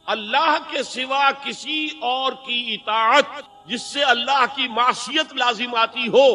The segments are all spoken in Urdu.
اللہ کے سوا کسی اور کی اطاعت جس سے اللہ کی معصیت لازم آتی ہو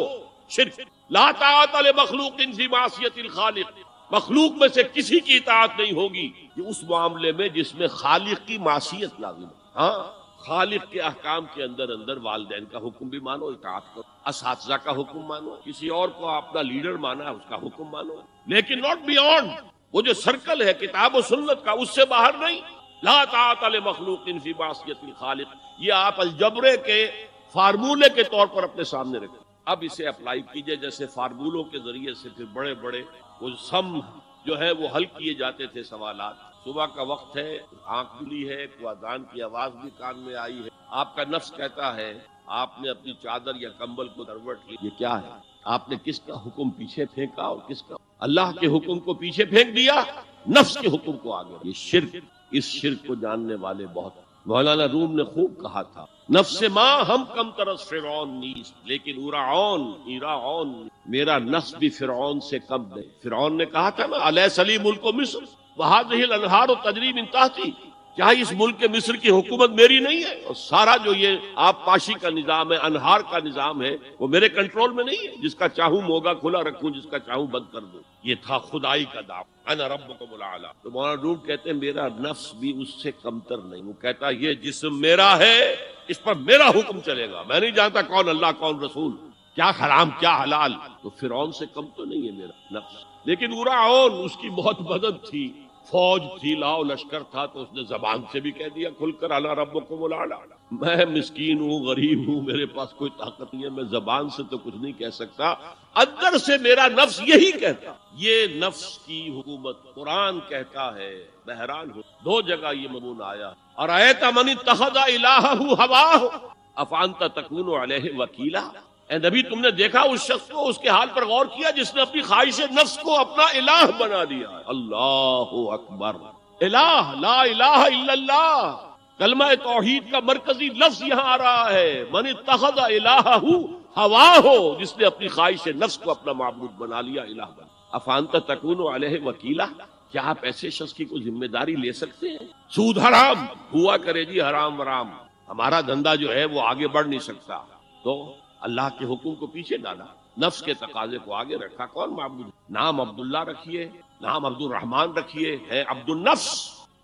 شرک. لا طاعت لمخلوق فی معصیت الخالق. مخلوق میں سے کسی کی اطاعت نہیں ہوگی کہ اس معاملے میں جس میں خالق کی معصیت لازم ہے. ہاں خالق کے احکام کے اندر والدین کا حکم بھی مانو، اطاعت کرو، اساتذہ کا حکم مانو، کسی اور کو اپنا لیڈر مانا اس کا حکم مانو، لیکن ناٹ بیونڈ. وہ جو سرکل ہے کتاب و سنت کا اس سے باہر نہیں. لا طاعت لمخلوق فی معصیت الخالق، یہ آپ الجبرے کے فارمولے کے طور پر اپنے سامنے رکھیں. اب اسے اپلائی کیجئے جیسے فارمولوں کے ذریعے سے پھر بڑے بڑے وہ سم جو ہے وہ حل کیے جاتے تھے سوالات. صبح کا وقت ہے، آنکھ کھلی ہے، کوئی اذان کی آواز بھی کان میں آئی ہے، آپ کا نفس کہتا ہے آپ نے اپنی چادر یا کمبل کو کروٹ لی. یہ کیا ہے؟ آپ نے کس کا حکم پیچھے پھینکا اور کس کا؟ اللہ کے حکم کو پیچھے پھینک دیا، نفس کے حکم کو آگے. یہ شرک. اس شرک کو جاننے والے بہت. مولانا روم نے خوب کہا تھا نفس ماں ہم کم ترس فرعون نیست لیکن ایراعون میرا نفس بھی فرعون سے کم نہیں. فرعون نے کہا تھا نا الیس لی ملک مصر وہذہ الانہار تجری من تحتی، کیا اس ملک مصر کی حکومت میری نہیں ہے؟ اور سارا جو یہ آب پاشی کا نظام ہے، انہار کا نظام ہے، وہ میرے کنٹرول میں نہیں ہے. جس کا چاہوں موگا کھلا رکھوں، جس کا چاہوں بند کر دوں. یہ تھا خدائی کا دعویٰ، انا ربکم الاعلی. تو مولانا روم کہتے ہیں میرا نفس بھی اس سے کمتر نہیں. وہ کہتا یہ جسم میرا ہے، اس پر میرا حکم چلے گا، میں نہیں جانتا کون اللہ کون رسول، کیا حرام کیا حلال. تو فرعون سے کم تو نہیں ہے میرا نفس. لیکن ایراعون اس کی بہت مدد تھی، فوج تھی، لاؤ لشکر تھا، تو اس نے زبان سے بھی کہہ دیا کھل کر انا ربکم الاعلی. میں مسکین ہوں، غریب ہوں، میرے پاس کوئی طاقت نہیں ہے، میں زبان سے تو کچھ نہیں کہہ سکتا، اندر سے میرا نفس یہی کہتا. یہ نفس کی حکومت قرآن کہتا ہے. بحران ہو دو جگہ یہ مضمون آیا. ارأیت من اتخذ الہہ ہواہ افانت تکون علیہ وکیلا. اے نبی تم نے دیکھا اس شخص کو، اس کے حال پر غور کیا جس نے اپنی خواہش نفس کو اپنا الہ بنا دیا. اللہ اکبر. الہ لا الہ الا اللہ، کلمہ توحید کا مرکزی لفظ یہاں آ رہا ہے. من اتخذ الہہ ہواہ، جس نے اپنی خواہش نفس کو اپنا معبود بنا لیا، الہ بنا. افانت تکون علیہ وکیلا، کیا آپ ایسے شخص کی کوئی ذمہ داری لے سکتے ہیں؟ سود حرام ہوا کرے جی، حرام ورام، ہمارا دھندا جو ہے وہ آگے بڑھ نہیں سکتا. تو اللہ کے حکم کو پیچھے ڈالا، نفس کے تقاضے کو آگے رکھا. کون معبود؟ نام عبداللہ رکھیے، نام عبد الرحمن رکھیے، ہے عبد النفس،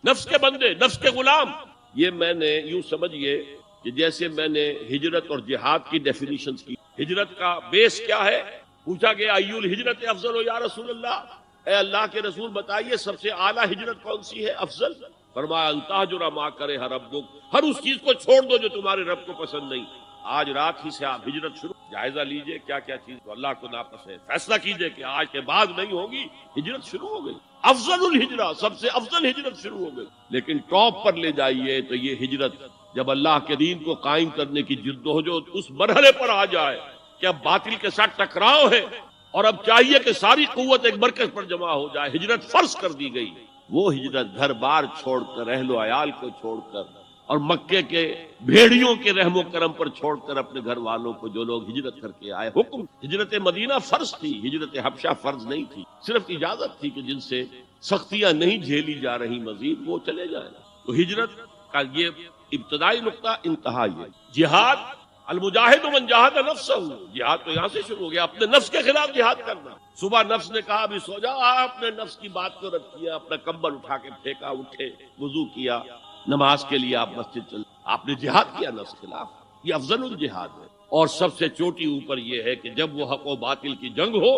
نفس کے بندے، نفس کے غلام. یہ میں نے یوں سمجھیے کہ جیسے میں نے ہجرت اور جہاد کی ڈیفینیشنز کی. ہجرت کا بیس کیا ہے؟ پوچھا گیا ایو الہجرت افضل یا رسول اللہ، اے اللہ کے رسول بتائیے سب سے اعلیٰ ہجرت کون سی ہے، افضل؟ فرمایا ان تہجر ما کرہ ربک، ہر اس چیز کو چھوڑ دو جو تمہارے رب کو پسند نہیں. آج رات ہی سے آپ ہجرت شروع، جائزہ لیجئے کیا کیا چیز تو اللہ کو ناپسند ہے، فیصلہ کیجئے کہ آج کے بعد نہیں ہوگی. ہجرت شروع ہو گئی، افضل الہجرہ، سب سے افضل ہجرت شروع ہو گئی. لیکن ٹاپ پر لے جائیے تو یہ ہجرت جب اللہ کے دین کو قائم کرنے کی جدوجہد اس مرحلے پر آ جائے کہ اب باطل کے ساتھ ٹکراؤ ہے اور اب چاہیے کہ ساری قوت ایک مرکز پر جمع ہو جائے، ہجرت فرض کر دی گئی. وہ ہجرت گھر بار چھوڑ کر، اہل و عیال کو چھوڑ کر، اور مکے کے بھیڑیوں کے رحم و کرم پر چھوڑ کر اپنے گھر والوں کو جو لوگ ہجرت کر کے آئے. حکم ہجرت مدینہ فرض تھی، ہجرت حبشہ فرض نہیں تھی، صرف اجازت تھی کہ جن سے سختیاں نہیں جھیلی جا رہی مزید وہ چلے جائیں. تو ہجرت کا یہ ابتدائی نقطہ، انتہا یہ. جہاد المجاہد من جاہد نفسہ، جہاد تو یہاں سے شروع ہو گیا، اپنے نفس کے خلاف جہاد کرنا. صبح نفس نے کہا ابھی سو جا، آپ نے نفس کی بات کو رد کیا، اپنا کمبل اٹھا کے پھینکا، اٹھے، وضو کیا، نماز کے لیے آپ مسجد چل، آپ نے جہاد کیا نفس کے خلاف. یہ افضل الجہاد ہے. اور سب سے چوٹی اوپر یہ ہے کہ جب وہ حق و باطل کی جنگ ہو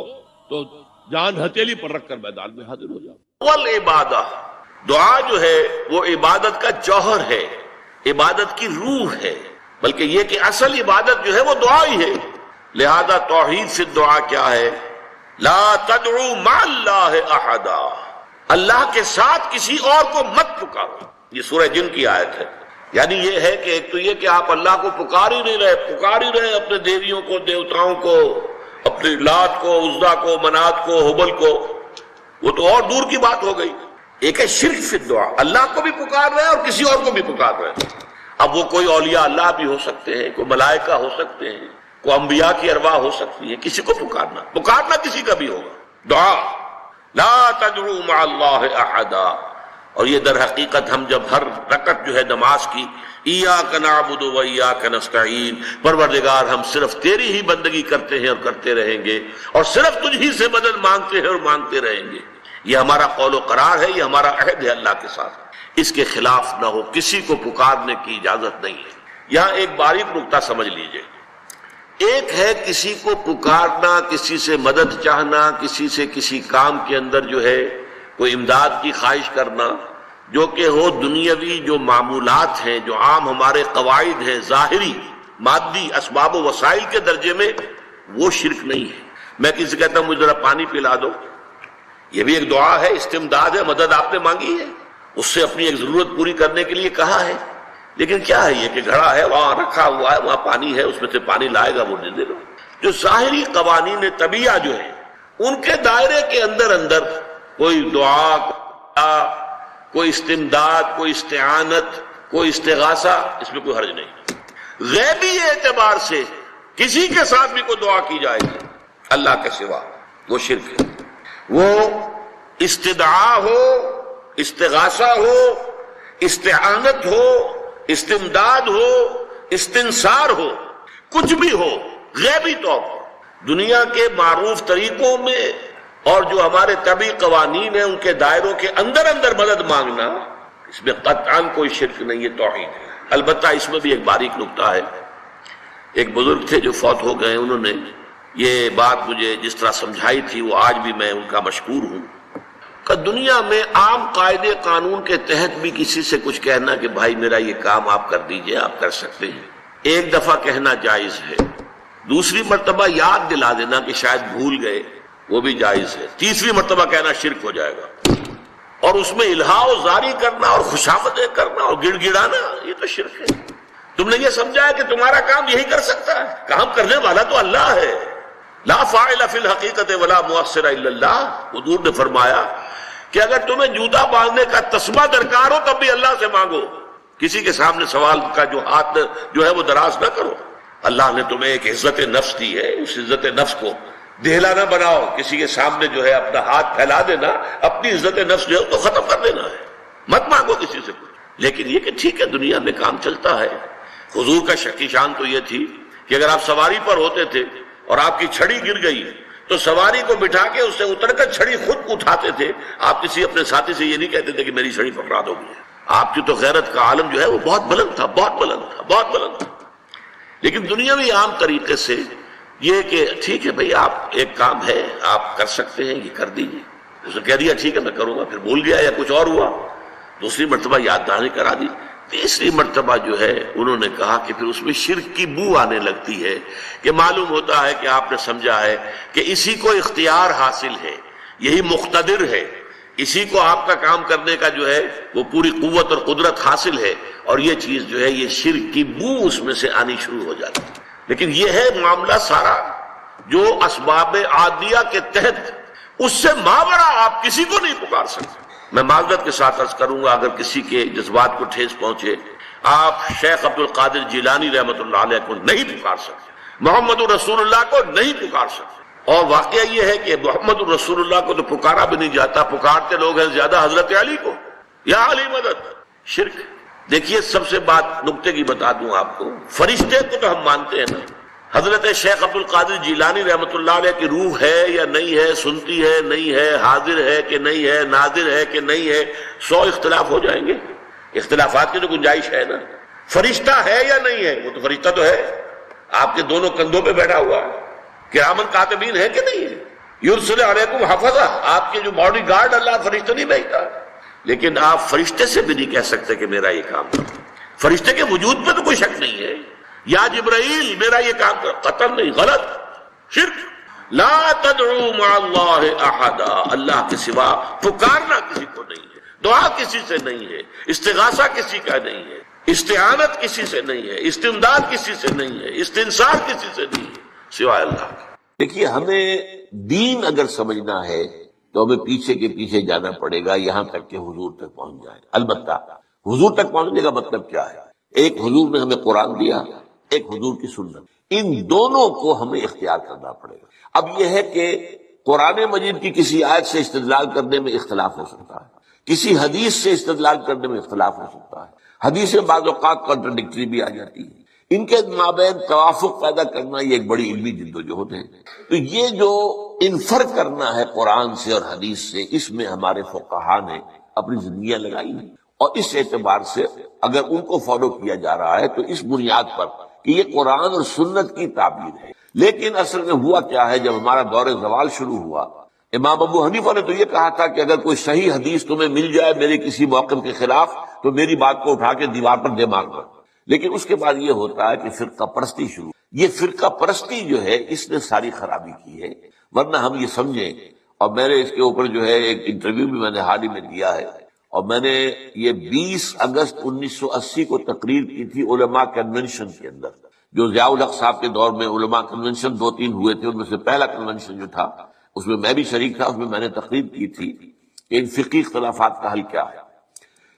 تو جان ہتھیلی پر رکھ کر میدان میں حاضر ہو جاؤ. والعبادہ، دعا جو ہے وہ عبادت کا جوہر ہے، عبادت کی روح ہے، بلکہ یہ کہ اصل عبادت جو ہے وہ دعا ہی ہے. لہذا توحید سے دعا کیا ہے؟ لا تدعو مع اللہ احدا، اللہ کے ساتھ کسی اور کو مت پکارو. یہ سورہ جن کی آیت ہے. یعنی یہ ہے کہ ایک تو یہ کہ آپ اللہ کو پکار ہی نہیں رہے، پکار ہی رہے اپنے دیویوں کو، دیوتاؤں کو، اپنی لات کو، عزا کو، منات کو، ہبل کو، وہ تو اور دور کی بات ہو گئی. ایک ہے شرک فی الدعا، اللہ کو بھی پکار رہے اور کسی اور کو بھی پکار رہے. اب وہ کوئی اولیاء اللہ بھی ہو سکتے ہیں، کوئی ملائکہ ہو سکتے ہیں، کوئی انبیاء کی ارواح ہو سکتی ہے، کسی کو پکارنا کسی کا بھی ہوگا. دعا لا تدعو مع اللہ احدا، اور یہ در حقیقت ہم جب ہر رکعت جو ہے نماز کی ایاک نعبد و ایاک نستعین، پروردگار ہم صرف تیری ہی بندگی کرتے ہیں اور کرتے رہیں گے، اور صرف تجھ ہی سے مدد مانگتے ہیں اور مانگتے رہیں گے، یہ ہمارا قول و قرار ہے، یہ ہمارا عہد ہے اللہ کے ساتھ، اس کے خلاف نہ ہو، کسی کو پکارنے کی اجازت نہیں ہے۔ یہاں ایک باریک نکتہ سمجھ لیجئے، ایک ہے کسی کو پکارنا، کسی سے مدد چاہنا، کسی سے کسی کام کے اندر جو ہے کوئی امداد کی خواہش کرنا، جو کہ ہو دنیاوی جو معمولات ہیں، جو عام ہمارے قواعد ہیں، ظاہری مادی اسباب و وسائل کے درجے میں، وہ شرک نہیں ہے۔ میں کسی سے کہتا ہوں مجھے ذرا پانی پلا دو، یہ بھی ایک دعا ہے، استمداد ہے، مدد آپ نے مانگی ہے، اس سے اپنی ایک ضرورت پوری کرنے کے لیے کہا ہے، لیکن کیا ہے یہ کہ گھڑا ہے، وہاں رکھا ہوا ہے، وہاں پانی ہے، اس میں سے پانی لائے گا وہ دے دو۔ جو ظاہری قوانین طبیعہ جو ہیں ان کے دائرے کے اندر کوئی دعا، کوئی استمداد، کوئی استعانت، کوئی استغاثہ، اس میں کوئی حرج نہیں۔ غیبی اعتبار سے کسی کے ساتھ بھی کوئی دعا کی جائے گی اللہ کے سوا، وہ شرک ہے۔ وہ استدعا ہو، استغاثہ ہو، استعانت ہو، استمداد ہو، استنصار ہو، کچھ بھی ہو، غیبی طور پر دنیا کے معروف طریقوں میں اور جو ہمارے طبعی قوانین ہیں ان کے دائروں کے اندر مدد مانگنا، اس میں قطعاً کوئی شرک نہیں ہے، توحید ہے۔ البتہ اس میں بھی ایک باریک نکتہ ہے، ایک بزرگ تھے جو فوت ہو گئے، انہوں نے یہ بات مجھے جس طرح سمجھائی تھی وہ آج بھی میں ان کا مشکور ہوں، کہ دنیا میں عام قاعدے قانون کے تحت بھی کسی سے کچھ کہنا کہ بھائی میرا یہ کام آپ کر دیجئے، آپ کر سکتے ہیں، ایک دفعہ کہنا جائز ہے، دوسری مرتبہ یاد دلا دینا کہ شاید بھول گئے، وہ بھی جائز ہے، تیسری مرتبہ کہنا شرک ہو جائے گا، اور اس میں الہا و زاری کرنا اور خوشامدیں کرنا اور گڑ گڑانا، یہ تو شرک ہے۔ تم نے یہ سمجھا ہے کہ تمہارا کام یہی کر سکتا ہے، کام کرنے والا تو اللہ ہے، لا فاعل فی الحقیقت ولا مؤثر الا اللہ۔ حضور نے فرمایا کہ اگر تمہیں جوتا باندھنے کا تسمہ درکار ہو تب بھی اللہ سے مانگو، کسی کے سامنے سوال کا جو ہاتھ جو ہے وہ دراز نہ کرو۔ اللہ نے تمہیں ایک عزت نفس دی ہے، اس عزت نفس کو دہلا نہ بناؤ، کسی کے سامنے جو ہے اپنا ہاتھ پھیلا دینا، اپنی عزت نفس جو ہے تو ختم کر دینا ہے، مت مانگو کسی سے کچھ۔ لیکن یہ کہ ٹھیک ہے دنیا میں کام چلتا ہے۔ حضور کا شکی شان تو یہ تھی کہ اگر آپ سواری پر ہوتے تھے اور آپ کی چھڑی گر گئی تو سواری کو بٹھا کے اس سے اتر کر چھڑی خود اٹھاتے تھے، آپ کسی اپنے ساتھی سے یہ نہیں کہتے تھے کہ میری چھڑی پکڑا دو گی۔ آپ کی تو غیرت کا عالم جو ہے وہ بہت بلند تھا، بہت بلند تھا، بہت بلند تھا۔ لیکن دنیاوی عام طریقے سے یہ کہ ٹھیک ہے بھئی آپ ایک کام ہے آپ کر سکتے ہیں، یہ کر دیجیے، اس نے کہہ دیا ٹھیک ہے میں کروں گا، پھر بھول گیا یا کچھ اور ہوا، دوسری مرتبہ یاد دہانی کرا دی، تیسری مرتبہ جو ہے انہوں نے کہا کہ پھر اس میں شرک کی بو آنے لگتی ہے، کہ معلوم ہوتا ہے کہ آپ نے سمجھا ہے کہ اسی کو اختیار حاصل ہے، یہی مقتدر ہے، اسی کو آپ کا کام کرنے کا جو ہے وہ پوری قوت اور قدرت حاصل ہے، اور یہ چیز جو ہے یہ شرک کی بو اس میں سے آنی شروع ہو جاتی ہے۔ لیکن یہ ہے معاملہ سارا جو اسباب عادیہ کے تحت، اس سے ماورا آپ کسی کو نہیں پکار سکتے۔ میں معذرت کے ساتھ عرض کروں گا اگر کسی کے جذبات کو ٹھیس پہنچے، آپ شیخ عبد القادر جیلانی رحمۃ اللہ علیہ کو نہیں پکار سکتے، محمد الرسول اللہ کو نہیں پکار سکتے، اور واقعہ یہ ہے کہ محمد الرسول اللہ کو تو پکارا بھی نہیں جاتا، پکارتے لوگ ہیں زیادہ حضرت علی کو، یا علی مدد، شرک۔ دیکھیے سب سے بات نکتے کی بتا دوں آپ کو، فرشتے کو تو ہم مانتے ہیں نا، حضرت شیخ عبد القادر جیلانی رحمۃ اللہ علیہ کی روح ہے یا نہیں ہے، سنتی ہے نہیں ہے، حاضر ہے کہ نہیں ہے، ناظر ہے کہ نہیں ہے، 100 اختلاف ہو جائیں گے، اختلافات کی تو گنجائش ہے نا۔ فرشتہ ہے یا نہیں ہے، وہ تو فرشتہ تو ہے، آپ کے دونوں کندھوں پہ بیٹھا ہوا ہے، کرامن کاتبین ہے کہ نہیں ہے، یرسل علیکم حفظہ، آپ کے جو باڈی گارڈ اللہ فرشتہ نہیں بھیجتا، لیکن آپ فرشتے سے بھی نہیں کہہ سکتے کہ میرا یہ کام کرو، فرشتے کے وجود پہ تو کوئی شک نہیں ہے، یا جبرائیل میرا یہ کام کرو، قطعاً نہیں، غلط، شرک۔ لا تدعو مع اللہ احدا، اللہ کے سوا پکارنا کسی کو نہیں ہے، دعا کسی سے نہیں ہے، استغاثہ کسی کا نہیں ہے، استعانت کسی سے نہیں ہے، استمداد کسی سے نہیں ہے، استنصار کسی سے نہیں ہے سوائے اللہ کے۔ دیکھیے ہمیں دین اگر سمجھنا ہے تو ہمیں پیچھے کے پیچھے جانا پڑے گا یہاں تک کہ حضور تک پہنچ جائے۔ البتہ حضور تک پہنچنے کا مطلب کیا ہے؟ ایک حضور نے ہمیں قرآن دیا، ایک حضور کی سنت، ان دونوں کو ہمیں اختیار کرنا پڑے گا۔ اب یہ ہے کہ قرآن مجید کی کسی آیت سے استدلال کرنے میں اختلاف ہو سکتا ہے، کسی حدیث سے استدلال کرنے میں اختلاف ہو سکتا ہے، حدیثیں بعض اوقات کنٹرڈکٹری بھی آ جاتی ہیں، ان کے مابین توافق پیدا کرنا یہ ایک بڑی علمی جدوجہد ہے۔ تو یہ جو انفر کرنا ہے قرآن سے اور حدیث سے، اس میں ہمارے فقہا نے اپنی زندگیاں لگائی ہیں، اور اس اعتبار سے اگر ان کو فالو کیا جا رہا ہے تو اس بنیاد پر کہ یہ قرآن اور سنت کی تعبیر ہے۔ لیکن اصل میں ہوا کیا ہے، جب ہمارا دور زوال شروع ہوا، امام ابو حنیفہ نے تو یہ کہا تھا کہ اگر کوئی صحیح حدیث تمہیں مل جائے میرے کسی موقف کے خلاف تو میری بات کو اٹھا کے دیوار پر دے مار دو۔ لیکن اس کے بعد یہ ہوتا ہے کہ فرقہ پرستی شروع، یہ فرقہ پرستی جو ہے اس نے ساری خرابی کی ہے۔ ورنہ ہم یہ سمجھیں، اور میں نے اس کے اوپر جو ہے ایک انٹرویو بھی میں نے حال ہی میں دیا ہے، اور میں نے یہ 20 اگست 1980 کو تقریر کی تھی علماء کنونشن کے اندر، جو ضیاء الحق صاحب کے دور میں علماء کنونشن 2-3 ہوئے تھے، ان میں سے پہلا کنونشن جو تھا اس میں میں بھی شریک تھا، اس میں نے تقریر کی تھی کہ ان فقہی اختلافات کا حل کیا ہے۔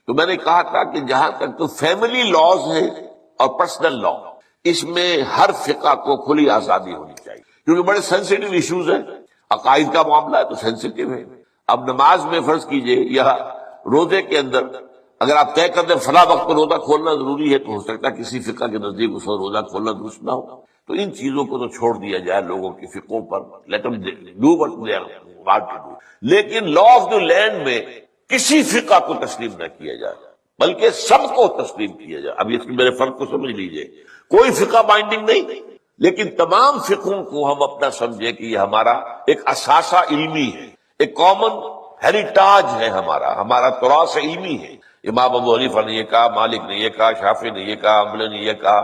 تو میں نے کہا تھا کہ جہاں تک تو فیملی لاز ہے اور پرسنل لا، اس میں ہر فقہ کو کھلی آزادی ہونی چاہیے، کیونکہ بڑے سینسیٹیو ایشوز ہیں، عقائد کا معاملہ ہے تو سینسیٹیو ہے۔ اب نماز میں فرض کیجئے یا روزے کے اندر اگر آپ طے کر دیں فلاں وقت پر روزہ کھولنا ضروری ہے، تو ہو سکتا ہے کسی فقہ کے نزدیک اس وقت روزہ کھولنا درست نہ ہو۔ تو ان چیزوں کو تو چھوڑ دیا جائے لوگوں کی فقہوں پر، let them do what they are got to do. لیکن لا آف دی لینڈ میں کسی فقہ کو تسلیم نہ کیا جائے، بلکہ سب کو تسلیم کیا جائے۔ اب اس میرے فرق کو سمجھ لیجئے، کوئی فقہ بائنڈنگ نہیں، لیکن تمام فقہوں کو ہم اپنا سمجھے کہ یہ ہمارا ایک اثاثہ علمی ہے، ایک کامن ہیریٹاج ہے، ہمارا تراث علمی ہے۔ امام ابو حنیفہ نے یہ کہا، مالک نے یہ کہا، شافعی نے یہ کہا، حنبلی نے یہ کہا،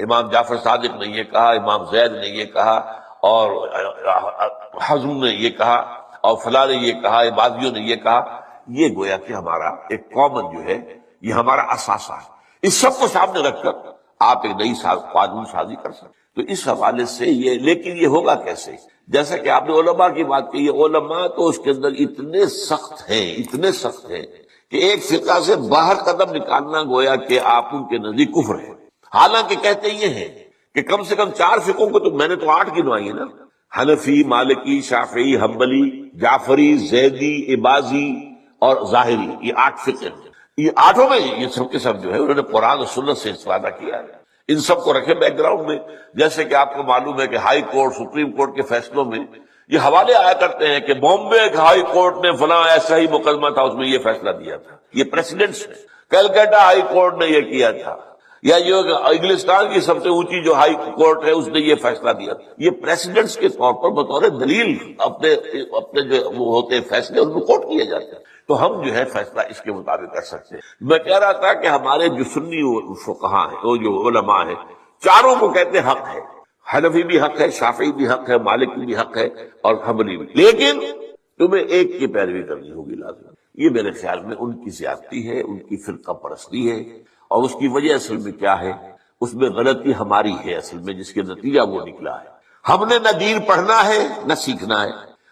امام جعفر صادق نے یہ کہا، امام زید نے یہ کہا، اور حزم نے یہ کہا، اور فلاں نے یہ کہا، عبادیوں نے یہ کہا۔ یہ گویا کہ ہمارا ایک کامن جو ہے، یہ ہمارا اثاثہ ہے۔ اس سب کو سامنے رکھ کر آپ ایک نئی قانون سازی کر سکتے۔ تو اس حوالے سے یہ، لیکن یہ ہوگا کیسے؟ جیسا کہ آپ نے علماء کی بات کی، علماء تو اس کے اندر اتنے سخت ہیں کہ ایک فقہ سے باہر قدم نکالنا گویا کہ آپ ان کے نزدیک کفر ہے۔ حالانکہ کہتے یہ ہیں کہ کم سے کم 4 فقہوں کو، تو میں نے تو 8 گنوائی ہے نا، حنفی، مالکی، شافعی، حنبلی، جعفری، زیدی، عباضی اور ظاہری، یہ 8 فقہ ہیں۔ یہ 8 میں یہ سب کے سب جو ہے انہوں نے قرآن اور سنت سے استفادہ کیا ہے۔ ان سب کو رکھے بیک گراؤنڈ میں، جیسے کہ آپ کو معلوم ہے کہ ہائی کورٹ، سپریم کورٹ کے فیصلوں میں یہ حوالے آیا کرتے ہیں کہ بامبے ہائی کورٹ نے فلاں ایسا ہی مقدمہ تھا، اس میں یہ فیصلہ دیا تھا۔ یہ پریسیڈنٹس ہیں۔ کلکتہ ہائی کورٹ نے یہ کیا تھا، یا یہ انگلستان کی سب سے اونچی جو ہائی کورٹ ہے اس نے یہ فیصلہ دیا۔ یہ پریسیڈنٹس کے طور پر بطور دلیل اپنے جو وہ ہوتے ہیں فیصلے ان کو کوٹ کیے جاتے ہیں، تو ہم جو ہے فیصلہ اس کے مطابق کر سکتے ہیں۔ میں کہہ رہا تھا کہ ہمارے جو سنی فقہا ہیں، وہ جو علماء ہیں، چاروں کو کہتے ہیں حق ہے، حنفی بھی حق ہے، شافعی بھی حق ہے، مالکی بھی حق ہے، اور حنبلی بھی، لیکن تمہیں ایک کی پیروی کرنی ہوگی لازم۔ یہ میرے خیال میں ان کی زیادتی ہے، ان کی فرقہ پرستی ہے، اور اس کی وجہ اصل میں کیا ہے، اس میں غلطی ہماری ہے اصل میں، جس کے نتیجہ وہ نکلا ہے۔ ہم نے نہ دین پڑھنا ہے نہ سیکھنا ہے،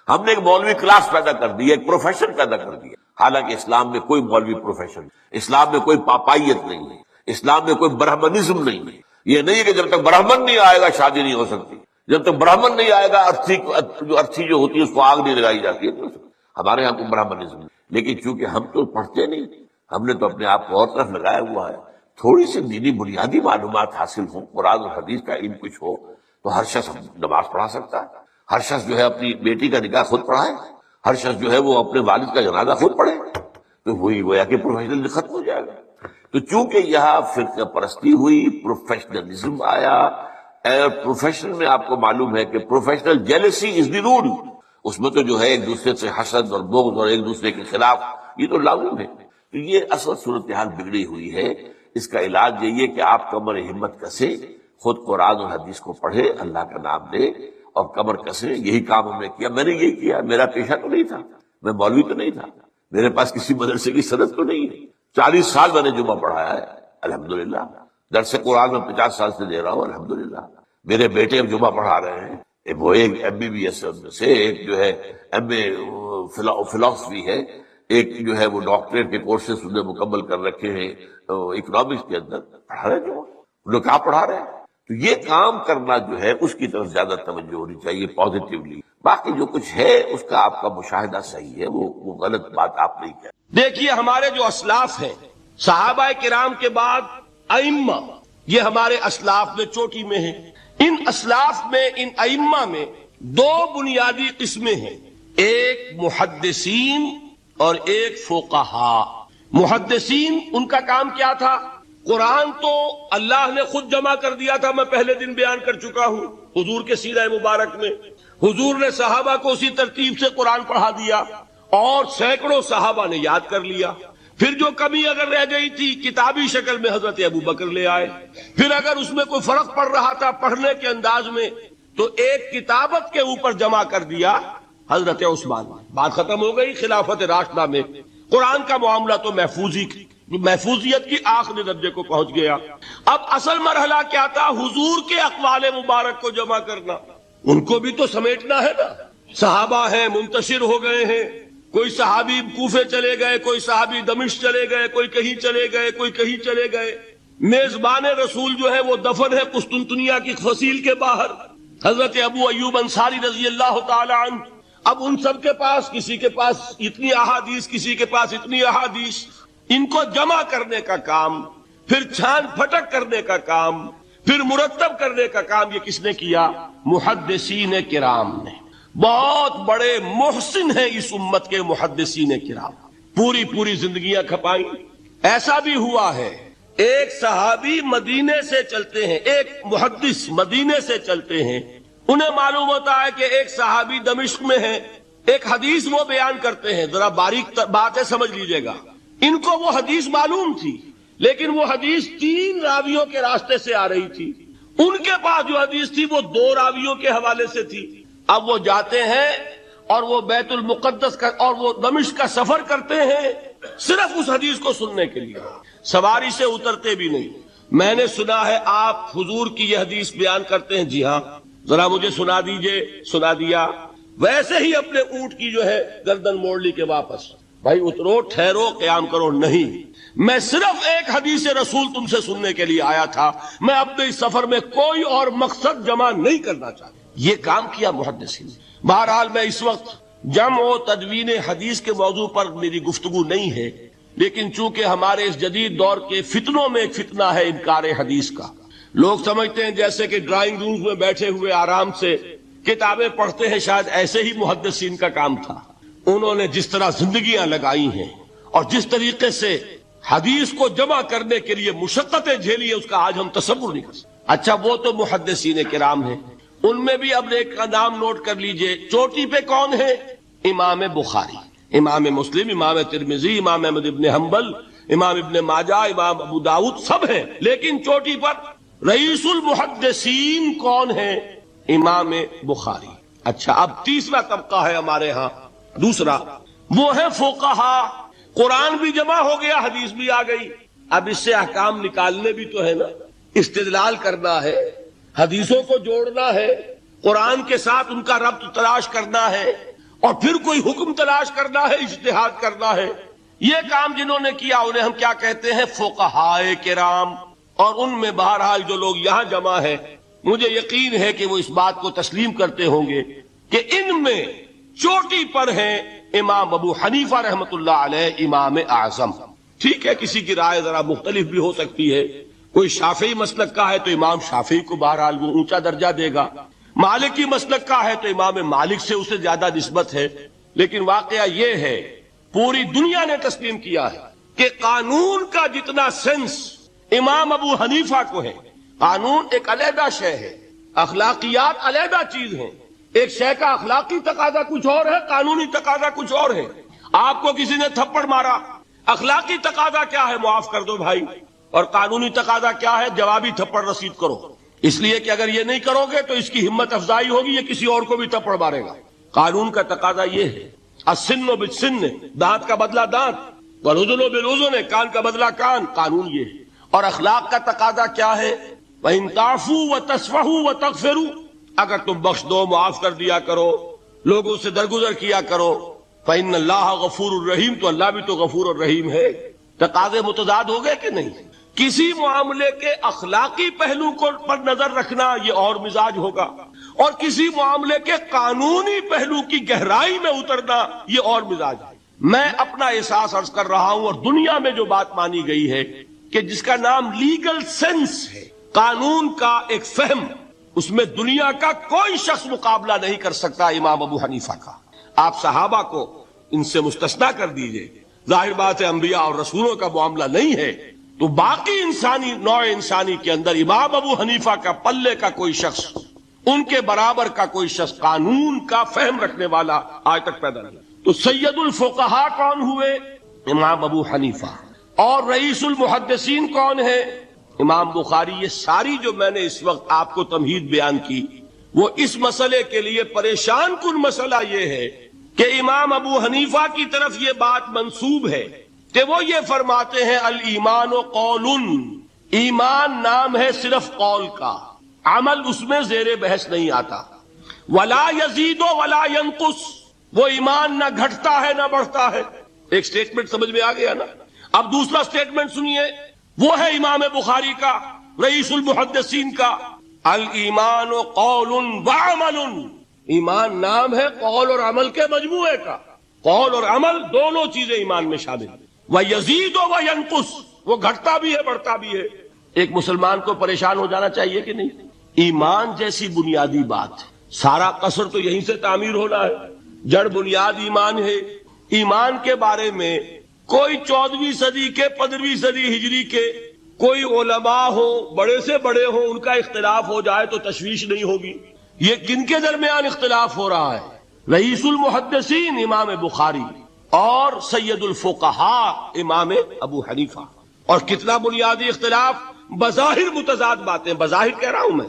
ہم نے ایک مولوی کلاس پیدا کر دی، ایک پروفیشن پیدا کر دیا۔ حالانکہ اسلام میں کوئی مولوی پروفیشن، اسلام میں کوئی پاپائیت نہیں ہے، اسلام میں کوئی برہمنزم نہیں ہے۔ یہ نہیں ہے کہ جب تک برہمن نہیں آئے گا شادی نہیں ہو سکتی، جب تک برہمن نہیں آئے گا ارتھی جو ہوتی ہے اس کو آگ نہیں لگائی جاتی ہے۔ ہمارے یہاں کوئی برہمنزم نہیں، لیکن چونکہ ہم تو پڑھتے نہیں، ہم نے تو اپنے آپ کو اور طرف لگایا ہوا ہے۔ تھوڑی سی دینی بنیادی معلومات حاصل ہوں، قرآن اور حدیث کا علم کچھ ہو، تو ہر شخص نماز پڑھا سکتا ہے، ہر شخص جو ہے اپنی بیٹی کا نکاح خود پڑھائے، ہر شخص جو ہے وہ اپنے والد کا جنازہ خود پڑھے، تو وہی گویا کہ پروفیشنل ختم ہو جائے گا۔ تو چونکہ یہاں فرقہ پرستی ہوئی، پروفیشنلزم آیا، پروفیشن میں آپ کو معلوم ہے کہ پروفیشنل جیلسی از دی رول، اس میں تو جو ہے ایک دوسرے سے حسد اور بغض اور ایک دوسرے کے خلاف یہ تو لازم ہے۔ تو یہ اصل صورتحال بگڑی ہوئی ہے۔ اس کا علاج یہی ہے کہ آپ کمر ہمت کسے، خود قرآن اور حدیث کو پڑھے، اللہ کا نام لے اور کمر کسے۔ یہی کام ہم نے کیا، میں نے یہی کیا۔ میرا پیشہ تو نہیں تھا، میں مولوی تو نہیں تھا، میرے پاس کسی مدرسے کی سند تو نہیں ہے۔ 40 سال میں نے جمعہ پڑھایا ہے الحمدللہ، درس قرآن میں 50 سال سے دے رہا ہوں الحمدللہ۔ میرے بیٹے اب جمعہ پڑھا رہے ہیں، وہ ایک MBBS سے، ایک جو ہے MA فلاسفی ہے، ایک جو ہے وہ ڈاکٹریٹ کے کورسز انہوں نے مکمل کر رکھے ہیں اکنامکس کے اندر، پڑھا رہے ہیں۔ ان لوگ کیا پڑھا رہے ہیں؟ تو یہ کام کرنا جو ہے اس کی طرف زیادہ توجہ ہونی چاہیے پازیٹیولی. باقی جو کچھ ہے اس کا آپ کا مشاہدہ صحیح ہے، وہ غلط بات آپ نہیں کہہ. دیکھیے ہمارے جو اسلاف ہیں صحابہ کرام کے بعد ائمہ، یہ ہمارے اسلاف میں چوٹی میں ہیں. ان اسلاف میں، ان ائمہ میں دو بنیادی قسمیں ہیں، ایک محدثین اور ایک فقہا. محدثین ان کا کام کیا تھا؟ قرآن تو اللہ نے خود جمع کر دیا تھا، میں پہلے دن بیان کر چکا ہوں حضور کے سیرہ مبارک میں. حضور نے صحابہ کو اسی ترتیب سے قرآن پڑھا دیا اور سینکڑوں صحابہ نے یاد کر لیا. پھر جو کمی اگر رہ گئی تھی کتابی شکل میں حضرت ابو بکر لے آئے. پھر اگر اس میں کوئی فرق پڑ رہا تھا پڑھنے کے انداز میں تو ایک کتابت کے اوپر جمع کر دیا حضرت عثمان. بات ختم ہو گئی. خلافت راشدہ میں قرآن کا معاملہ تو محفوظیت کی آخری درجے کو پہنچ گیا. اب اصل مرحلہ کیا تھا؟ حضور کے اقوال مبارک کو جمع کرنا. ان کو بھی تو سمیٹنا ہے نا. صحابہ ہیں منتشر ہو گئے ہیں، کوئی صحابی کوفے چلے گئے، کوئی صحابی دمشق چلے گئے، کوئی کہیں چلے گئے، کوئی کہیں چلے گئے. میزبان رسول جو ہے وہ دفن ہے قسطنطنیہ کی فصیل کے باہر، حضرت ابو ایوب انصاری رضی اللہ تعالی عنہ. اب ان سب کے پاس، کسی کے پاس اتنی احادیث، کسی کے پاس اتنی احادیث. ان کو جمع کرنے کا کام، پھر چھان پھٹک کرنے کا کام، پھر مرتب کرنے کا کام یہ کس نے کیا؟ محدثین کرام نے. بہت بڑے محسن ہیں اس امت کے محدثین کرام، پوری زندگیاں کھپائیں. ایسا بھی ہوا ہے ایک صحابی مدینے سے چلتے ہیں، ایک محدث مدینے سے چلتے ہیں، انہیں معلوم ہوتا ہے کہ ایک صحابی دمشق میں ہے، ایک حدیث وہ بیان کرتے ہیں. ذرا باریک باتیں سمجھ لیجئے گا. ان کو وہ حدیث معلوم تھی لیکن وہ حدیث 3 راویوں کے راستے سے آ رہی تھی. ان کے پاس جو حدیث تھی وہ 2 راویوں کے حوالے سے تھی. اب وہ جاتے ہیں اور وہ بیت المقدس کا اور وہ دمشق کا سفر کرتے ہیں صرف اس حدیث کو سننے کے لیے. سواری سے اترتے بھی نہیں. میں نے سنا ہے آپ حضور کی یہ حدیث بیان کرتے ہیں. جی ہاں، ذرا مجھے سنا دیجئے. سنا دیا. ویسے ہی اپنے اونٹ کی جو ہے گردن موڑ لی کہ واپس. بھائی اترو، ٹھہرو، قیام کرو. نہیں، میں صرف ایک حدیث رسول تم سے سننے کے لیے آیا تھا، میں اپنے اس سفر میں کوئی اور مقصد جمع نہیں کرنا چاہتا. یہ کام کیا محدثین. بہرحال میں اس وقت جمع و تدوین حدیث کے موضوع پر میری گفتگو نہیں ہے، لیکن چونکہ ہمارے اس جدید دور کے فتنوں میں ایک فتنہ ہے انکار حدیث کا. لوگ سمجھتے ہیں جیسے کہ ڈرائنگ روم میں بیٹھے ہوئے آرام سے کتابیں پڑھتے ہیں، شاید ایسے ہی محدثین کا کام تھا. انہوں نے جس طرح زندگیاں لگائی ہیں اور جس طریقے سے حدیث کو جمع کرنے کے لیے مشقتیں جھیلی ہے اس کا آج ہم تصور نہیں کر سکتے. اچھا وہ تو محدثین کرام ہیں، ان میں بھی اب ایک کا نام نوٹ کر لیجئے. چوٹی پہ کون ہے؟ امام بخاری، امام مسلم، امام ترمذی، امام احمد ابن حنبل، امام ابن ماجہ، امام ابو داؤد سب ہیں. لیکن چوٹی پر رئیس المحدثین کون ہے؟ امام بخاری. اچھا اب تیسرا طبقہ ہے ہمارے ہاں، دوسرا وہ ہے فقہا. قرآن بھی جمع ہو گیا، حدیث بھی آ گئی. اب اس سے احکام نکالنے بھی تو ہے نا، استدلال کرنا ہے، حدیثوں کو جوڑنا ہے، قرآن کے ساتھ ان کا ربط تلاش کرنا ہے اور پھر کوئی حکم تلاش کرنا ہے، اجتہاد کرنا ہے. یہ کام جنہوں نے کیا انہیں ہم کیا کہتے ہیں؟ فقہائے کرام. اور ان میں بہرحال جو لوگ یہاں جمع ہیں مجھے یقین ہے کہ وہ اس بات کو تسلیم کرتے ہوں گے کہ ان میں چوٹی پر ہیں امام ابو حنیفہ رحمۃ اللہ علیہ، امام اعظم. ٹھیک ہے کسی کی رائے ذرا مختلف بھی ہو سکتی ہے. کوئی شافعی مسلک کا ہے تو امام شافعی کو بہرحال وہ اونچا درجہ دے گا، مالکی مسلک کا ہے تو امام مالک سے اسے زیادہ نسبت ہے. لیکن واقعہ یہ ہے پوری دنیا نے تسلیم کیا ہے کہ قانون کا جتنا سینس امام ابو حنیفہ کو ہے. قانون ایک علیحدہ شے ہے، اخلاقیات علیحدہ چیز ہیں. ایک شے کا اخلاقی تقاضا کچھ اور ہے، قانونی تقاضا کچھ اور ہے. آپ کو کسی نے تھپڑ مارا، اخلاقی تقاضا کیا ہے؟ معاف کر دو بھائی. اور قانونی تقاضا کیا ہے؟ جوابی تھپڑ رسید کرو. اس لیے کہ اگر یہ نہیں کرو گے تو اس کی ہمت افزائی ہوگی، یہ کسی اور کو بھی تھپڑ مارے گا. قانون کا تقاضا یہ ہے، السن بالسن، دانت کا بدلہ دانت، والأذن بالأذن، کان کا بدلہ کان. قانون یہ ہے. اور اخلاق کا تقاضا کیا ہے؟ وَإِن تَعْفُوا وَتَصْفَحُوا وَتَغْفِرُوا، اگر تم بخش دو، معاف کر دیا کرو، لوگوں سے درگزر کیا کرو. فَإِنَّ اللَّهَ غَفُورٌ رَحِيمٌ، تو اللہ بھی تو غفور اور رحیم ہے. تقاضے متضاد ہو گئے کہ نہیں؟ کسی معاملے کے اخلاقی پہلو کو پر نظر رکھنا یہ اور مزاج ہوگا، اور کسی معاملے کے قانونی پہلو کی گہرائی میں اترنا یہ اور مزاج ہے۔ میں اپنا احساس عرض کر رہا ہوں، اور دنیا میں جو بات مانی گئی ہے کہ جس کا نام لیگل سینس ہے، قانون کا ایک فہم، اس میں دنیا کا کوئی شخص مقابلہ نہیں کر سکتا امام ابو حنیفہ کا۔ آپ صحابہ کو ان سے مستثنا کر دیجئے، ظاہر بات ہے انبیاء اور رسولوں کا معاملہ نہیں ہے، تو باقی نوع انسانی کے اندر امام ابو حنیفہ کا پلے کا کوئی شخص، ان کے برابر کا کوئی شخص قانون کا فہم رکھنے والا آج تک پیدا نہیں۔ تو سید الفقہاء کون ہوئے؟ امام ابو حنیفہ۔ اور رئیس المحدثین کون ہے؟ امام بخاری۔ یہ ساری جو میں نے اس وقت آپ کو تمہید بیان کی، وہ اس مسئلے کے لیے پریشان کن مسئلہ یہ ہے کہ امام ابو حنیفہ کی طرف یہ بات منسوب ہے کہ وہ یہ فرماتے ہیں الایمان قول، ایمان نام ہے صرف قول کا، عمل اس میں زیر بحث نہیں آتا۔ ولا یزید ولا ینقص، وہ ایمان نہ گھٹتا ہے نہ بڑھتا ہے۔ ایک سٹیٹمنٹ سمجھ میں آ گیا نا؟ اب دوسرا سٹیٹمنٹ سنیے، وہ ہے امام بخاری کا، رئیس المحدثین کا، الایمان قول وعمل، ایمان نام ہے قول اور عمل کے مجموعے کا، قول اور عمل دونوں چیزیں ایمان میں شامل ہیں۔ وَيَزِيدُ وَيَنْقُصُ، وہ گھٹتا بھی ہے بڑھتا بھی ہے۔ ایک مسلمان کو پریشان ہو جانا چاہیے کہ نہیں؟ ایمان جیسی بنیادی بات، سارا قصر تو یہیں سے تعمیر ہونا ہے، جڑ بنیاد ایمان ہے۔ ایمان کے بارے میں کوئی 14ویں صدی کے 15ویں صدی ہجری کے کوئی علماء ہو، بڑے سے بڑے ہوں، ان کا اختلاف ہو جائے تو تشویش نہیں ہوگی۔ یہ کن کے درمیان اختلاف ہو رہا ہے؟ رئیس المحدثین امام بخاری اور سید الفقہاء امام ابو حنیفہ۔ اور کتنا بنیادی اختلاف، بظاہر متضاد باتیں، بظاہر کہہ رہا ہوں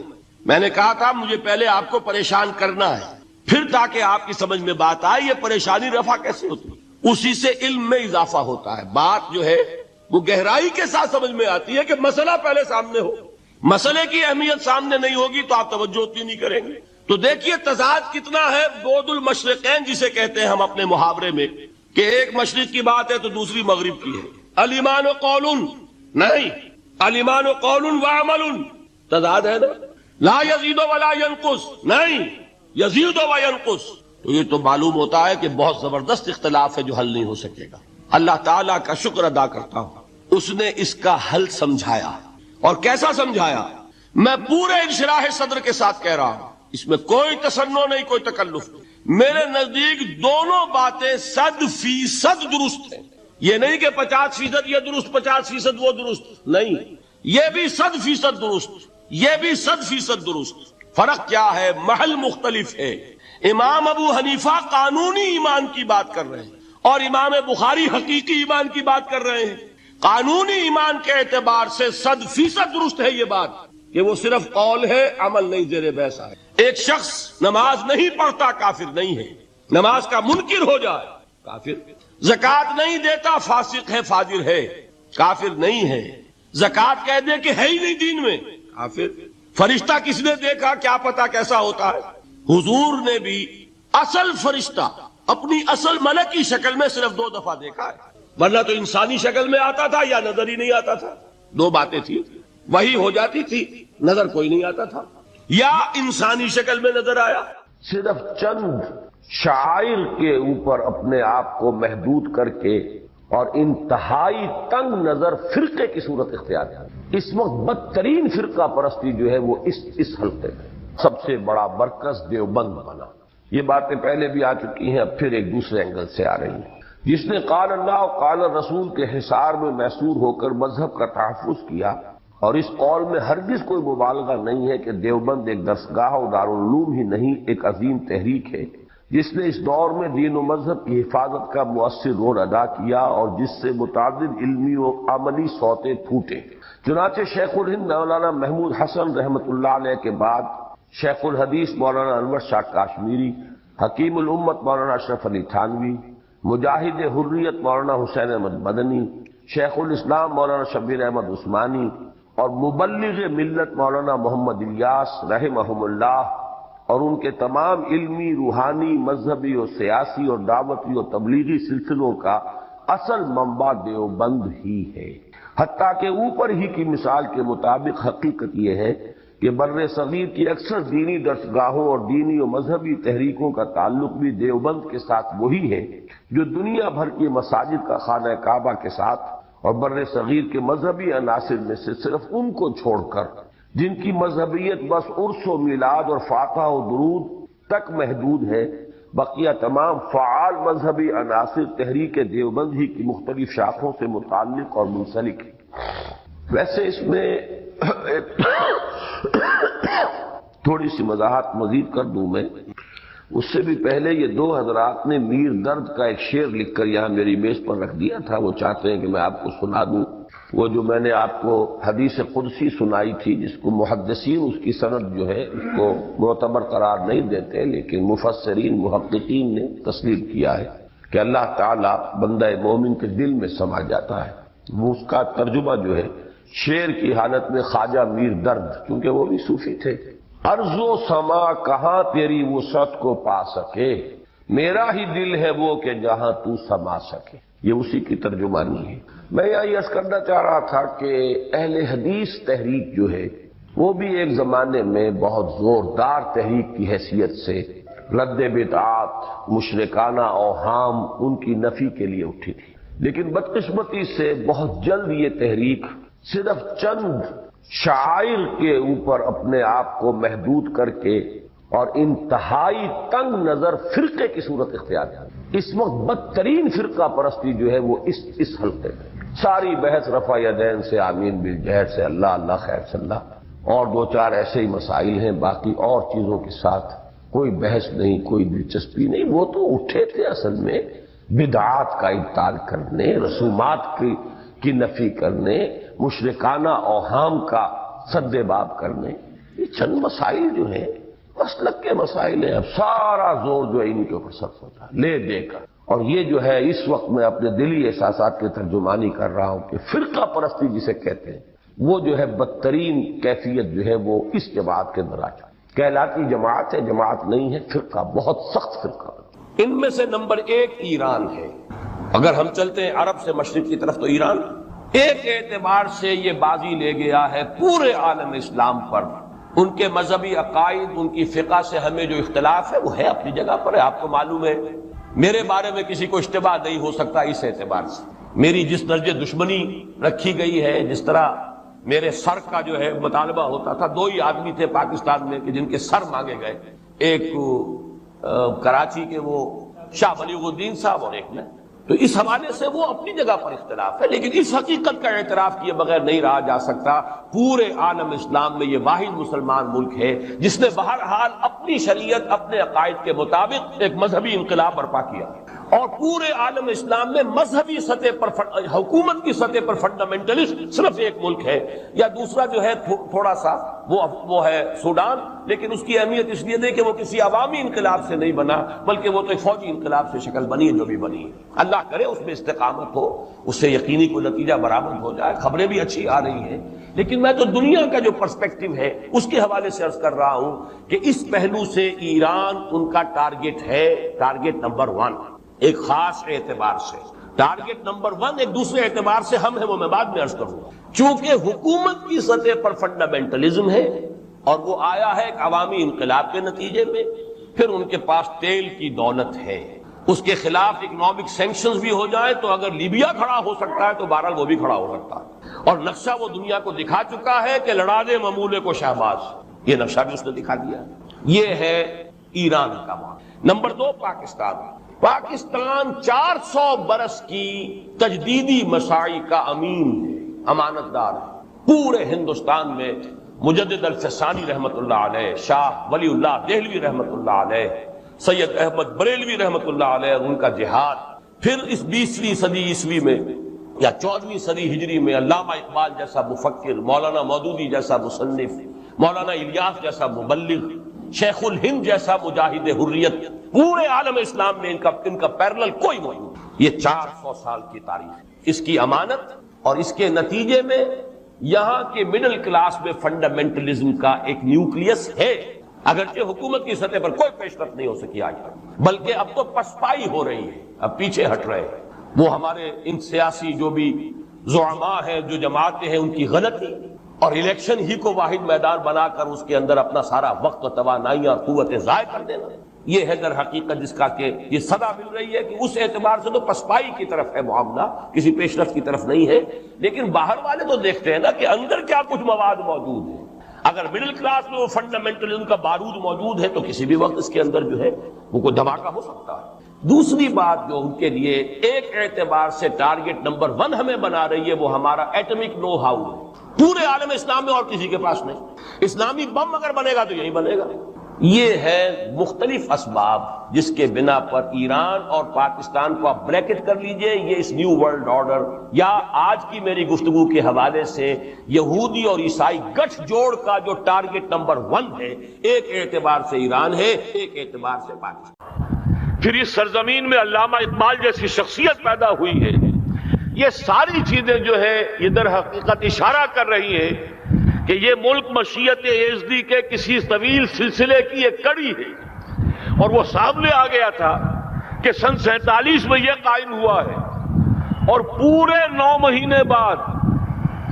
میں نے کہا تھا مجھے پہلے آپ کو پریشان کرنا ہے، پھر تاکہ آپ کی سمجھ میں بات آئے یہ پریشانی رفع کیسے ہوتی ہے، اسی سے علم میں اضافہ ہوتا ہے۔ بات جو ہے وہ گہرائی کے ساتھ سمجھ میں آتی ہے کہ مسئلہ پہلے سامنے ہو، مسئلے کی اہمیت سامنے نہیں ہوگی تو آپ توجہ اتنی نہیں کریں گے۔ تو دیکھیے تضاد کتنا ہے، بعد المشرقین جسے کہتے ہیں ہم اپنے محاورے میں، کہ ایک مشرق کی بات ہے تو دوسری مغرب کی ہے۔ الایمان قول نہیں، الایمان قول وعمل، تضاد ہے نا۔ لا یزید ولا ینقص نہیں، یزید وینقص، تو یہ تو معلوم ہوتا ہے کہ بہت زبردست اختلاف ہے جو حل نہیں ہو سکے گا۔ اللہ تعالیٰ کا شکر ادا کرتا ہوں، اس نے اس کا حل سمجھایا۔ اور کیسا سمجھایا؟ میں پورے انشراح صدر کے ساتھ کہہ رہا ہوں، اس میں کوئی تصنع نہیں، کوئی تکلف نہیں۔ میرے نزدیک دونوں باتیں 100% درست ہیں۔ یہ نہیں کہ 50% یہ درست 50% وہ درست، نہیں، یہ بھی 100% درست، یہ بھی 100% درست۔ فرق کیا ہے؟ محل مختلف ہے۔ امام ابو حنیفہ قانونی ایمان کی بات کر رہے ہیں اور امام بخاری حقیقی ایمان کی بات کر رہے ہیں۔ قانونی ایمان کے اعتبار سے 100% درست ہے یہ بات کہ وہ صرف قول ہے، عمل نہیں، زیر بحث ہے۔ ایک شخص نماز نہیں پڑھتا کافر نہیں ہے، نماز کا منکر ہو جائے کافر، زکوٰۃ نہیں دیتا فاسق ہے، فاجر ہے، کافر نہیں ہے، زکوٰۃ کہہ دے کہ ہے ہی نہیں دین میں، کافر۔ فرشتہ کس نے دیکھا؟ کیا پتا کیسا ہوتا ہے؟ حضور نے بھی اصل فرشتہ اپنی اصل ملکی شکل میں صرف 2 دفعہ دیکھا ہے، ورنہ تو انسانی شکل میں آتا تھا یا نظر ہی نہیں آتا تھا۔ 2 باتیں تھی، وہی ہو جاتی تھی، نظر کوئی نہیں آتا تھا، یا انسانی شکل میں نظر آیا۔ صرف چند شعائر کے اوپر اپنے آپ کو محدود کر کے اور انتہائی تنگ نظر فرقے کی صورت اختیار کی۔ اس وقت بدترین فرقہ پرستی جو ہے وہ اس حلقے میں سب سے بڑا مرکز دیوبند بنا۔ یہ باتیں پہلے بھی آ چکی ہیں، اب پھر ایک دوسرے اینگل سے آ رہی ہیں۔ جس نے قال اللہ و قال رسول کے حصار میں محصور ہو کر مذہب کا تحفظ کیا، اور اس قول میں ہرگز کوئی مبالغہ نہیں ہے کہ دیوبند ایک درسگاہ و دارالعلوم ہی نہیں، ایک عظیم تحریک ہے جس نے اس دور میں دین و مذہب کی حفاظت کا مؤثر رول ادا کیا اور جس سے متعدد علمی و عملی سوتے پھوٹے۔ چنانچہ شیخ الہند مولانا محمود حسن رحمۃ اللہ علیہ کے بعد شیخ الحدیث مولانا انور شاہ کاشمیری، حکیم الامت مولانا اشرف علی تھانوی، مجاہد حریت مولانا حسین احمد مدنی، شیخ الاسلام مولانا شبیر احمد عثمانی اور مبلغ ملت مولانا محمد الیاس رحمہم اللہ اور ان کے تمام علمی، روحانی، مذہبی اور سیاسی اور دعوتی اور تبلیغی سلسلوں کا اصل منبع دیوبند ہی ہے۔ حتیٰ کہ اوپر ہی کی مثال کے مطابق حقیقت یہ ہے کہ بر صغیر کی اکثر دینی درسگاہوں اور دینی و مذہبی تحریکوں کا تعلق بھی دیوبند کے ساتھ وہی ہے جو دنیا بھر کی مساجد کا خانہ کعبہ کے ساتھ، اور بر صغیر کے مذہبی عناصر میں سے صرف ان کو چھوڑ کر جن کی مذہبیت بس عرس و میلاد اور فاتحہ و درود تک محدود ہے، بقیہ تمام فعال مذہبی عناصر تحریک دیوبند ہی کی مختلف شاخوں سے متعلق اور منسلک ہیں۔ ویسے اس میں تھوڑی سی وضاحت مزید کر دوں میں، اس سے بھی پہلے یہ دو حضرات نے میر درد کا ایک شعر لکھ کر یہاں میری میز پر رکھ دیا تھا، وہ چاہتے ہیں کہ میں آپ کو سنا دوں۔ وہ جو میں نے آپ کو حدیث قدسی سنائی تھی، جس کو محدثین اس کی سند جو ہے اس کو معتبر قرار نہیں دیتے، لیکن مفسرین محققین نے تسلیم کیا ہے کہ اللہ تعالیٰ بندہ مومن کے دل میں سما جاتا ہے۔ وہ اس کا ترجمہ جو ہے شعر کی حالت میں خواجہ میر درد، کیونکہ وہ بھی صوفی تھے، ارض و سما کہاں تیری وسعت کو پا سکے، میرا ہی دل ہے وہ کہ جہاں تو سما سکے۔ یہ اسی کی ترجمانی ہے۔ میں یہاں یہ عرض کرنا چاہ رہا تھا کہ اہل حدیث تحریک جو ہے وہ بھی ایک زمانے میں بہت زوردار تحریک کی حیثیت سے رد بدعات، مشرکانہ اوہام ان کی نفی کے لیے اٹھی تھی، لیکن بدقسمتی سے بہت جلد یہ تحریک صرف چند شعائر کے اوپر اپنے آپ کو محدود کر کے اور انتہائی تنگ نظر فرقے کی صورت اختیار کی۔ اس وقت بدترین فرقہ پرستی جو ہے وہ اس حلقے میں، ساری بحث رفع یدین سے آمین بالجہر سے اللہ اللہ خیر صلی اللہ، اور دو چار ایسے ہی مسائل ہیں، باقی اور چیزوں کے ساتھ کوئی بحث نہیں، کوئی دلچسپی نہیں۔ وہ تو اٹھے تھے اصل میں بدعات کا ابطال کرنے، رسومات کی نفی کرنے، مشرکانہ اوہام کا سد باب کرنے۔ یہ چند مسائل جو ہیں مسلک کے مسائل ہیں، اب سارا زور جو ہے ان کے اوپر صرف ہوتا ہے لے دے کر۔ اور یہ جو ہے اس وقت میں اپنے دلی احساسات کی ترجمانی کر رہا ہوں کہ فرقہ پرستی جسے کہتے ہیں وہ جو ہے بدترین کیفیت جو ہے وہ اس جماعت کے اندر آ جاتی، کہلاتی جماعت ہے، جماعت نہیں ہے، فرقہ، بہت سخت فرقہ۔ ان میں سے نمبر ایک ایران ہے۔ اگر ہم چلتے ہیں عرب سے مشرق کی طرف تو ایران ایک اعتبار سے یہ بازی لے گیا ہے پورے عالم اسلام پر۔ ان کے مذہبی عقائد، ان کی فقہ سے ہمیں جو اختلاف ہے وہ ہے اپنی جگہ پر ہے۔ آپ کو معلوم ہے میرے بارے میں کسی کو اشتباہ نہیں ہو سکتا اس اعتبار سے، میری جس درجے دشمنی رکھی گئی ہے، جس طرح میرے سر کا جو ہے مطالبہ ہوتا تھا۔ دو ہی آدمی تھے پاکستان میں کہ جن کے سر مانگے گئے، ایک کراچی کے وہ شاہ بلیغ الدین صاحب اور ایک میں، تو اس حوالے سے وہ اپنی جگہ پر اختلاف ہے، لیکن اس حقیقت کا اعتراف کیے بغیر نہیں رہا جا سکتا۔ پورے عالم اسلام میں یہ واحد مسلمان ملک ہے جس نے بہرحال اپنی شریعت، اپنے عقائد کے مطابق ایک مذہبی انقلاب برپا کیا، اور پورے عالم اسلام میں مذہبی سطح پر حکومت کی سطح پر فنڈامنٹلسٹ صرف ایک ملک ہے، یا دوسرا جو ہے تھوڑا سا وہ ہے سوڈان، لیکن اس کی اہمیت اس لیے نہیں کہ وہ کسی عوامی انقلاب سے نہیں بنا، بلکہ وہ تو ایک فوجی انقلاب سے شکل بنی ہے جو بھی بنی ہے۔ اللہ کرے اس میں استقامت ہو، اس سے یقینی کوئی نتیجہ برآمد ہو جائے۔ خبریں بھی اچھی آ رہی ہیں، لیکن میں تو دنیا کا جو پرسپیکٹو ہے اس کے حوالے سے عرض کر رہا ہوں کہ اس پہلو سے ایران ان کا ٹارگٹ ہے، ٹارگٹ نمبر 1 ایک خاص اعتبار سے۔ ٹارگٹ نمبر 1 ایک دوسرے اعتبار سے ہم ہیں، وہ میں بعد میں عرض کروں گا۔ چونکہ حکومت کی سطح پر فنڈامنٹلزم ہے اور وہ آیا ہے ایک عوامی انقلاب کے نتیجے میں، پھر ان کے پاس تیل کی دولت ہے، اس کے خلاف اکنامک سینکشنز بھی ہو جائیں تو اگر لیبیا کھڑا ہو سکتا ہے تو بہرحال وہ بھی کھڑا ہو سکتا ہے، اور نقشہ وہ دنیا کو دکھا چکا ہے کہ لڑا دے ممولے کو شہباز، یہ نقشہ بھی اس نے دکھا دیا۔ یہ ہے ایران کا معاملہ۔ نمبر 2 پاکستان 400 برس کی تجدیدی مساعی کا امین ہے، امانت دار ہے۔ پورے ہندوستان میں مجدد الفسانی رحمت اللہ علیہ، شاہ ولی اللہ دہلوی رحمت اللہ علیہ، سید احمد بریلوی رحمت اللہ علیہ، ان کا جہاد، پھر اس 20ویں صدی عیسوی میں یا 14ویں صدی ہجری میں علامہ اقبال جیسا مفکر، مولانا مودودی جیسا مصنف، مولانا الیاس جیسا مبلغ، شیخ الہند جیسا مجاہد حریت، پورے عالم اسلام میں ان کا پیرلل کوئی موجود۔ یہ 400 سال کی تاریخ، اس کی امانت، اور اس کے نتیجے میں یہاں کے مڈل کلاس میں فنڈامنٹلزم کا ایک نیوکلیس ہے، اگرچہ حکومت کی سطح پر کوئی پیش رفت نہیں ہو سکی آج تک، بلکہ اب تو پسپائی ہو رہی ہے، اب پیچھے ہٹ رہے ہیں۔ وہ ہمارے ان سیاسی جو بھی زعماء ہیں جو جماعتیں ہیں ان کی غلطی، اور الیکشن ہی کو واحد میدان بنا کر اس کے اندر اپنا سارا وقت و توانائی اور قوتیں ضائع کر دینا، یہ ہے در حقیقت جس کا کہ یہ صدا مل رہی ہے کہ اس اعتبار سے تو پسپائی کی طرف ہے معاملہ، کسی پیش رفت کی طرف نہیں ہے۔ لیکن باہر والے تو دیکھتے ہیں نا کہ اندر کیا کچھ مواد موجود ہے۔ اگر مڈل کلاس میں وہ فنڈامنٹلزم کا بارود موجود ہے تو کسی بھی وقت اس کے اندر جو ہے وہ کوئی دھماکہ ہو سکتا ہے۔ دوسری بات جو ان کے لیے ایک اعتبار سے ٹارگٹ نمبر 1 ہمیں بنا رہی ہے وہ ہمارا ایٹمک نو ہاؤ ہے، پورے عالم اسلام میں اور کسی کے پاس نہیں۔ اسلامی بم اگر بنے گا تو یہی بنے گا۔ یہ ہے مختلف اسباب جس کے بنا پر ایران اور پاکستان کو آپ بریکٹ کر لیجئے، یہ اس نیو ورلڈ آرڈر یا آج کی میری گفتگو کے حوالے سے یہودی اور عیسائی گٹھ جوڑ کا جو ٹارگٹ نمبر 1 ہے، ایک اعتبار سے ایران ہے، ایک اعتبار سے پاکستان۔ پھر اس سرزمین میں علامہ اقبال جیسی شخصیت پیدا ہوئی ہے۔ یہ ساری چیزیں جو ہے یہ در حقیقت اشارہ کر رہی ہے کہ یہ ملک مشیت یزدی کے کسی طویل سلسلے کی ایک کڑی ہے، اور وہ سامنے آ گیا تھا کہ سن 47 میں یہ قائم ہوا ہے، اور پورے 9 مہینے بعد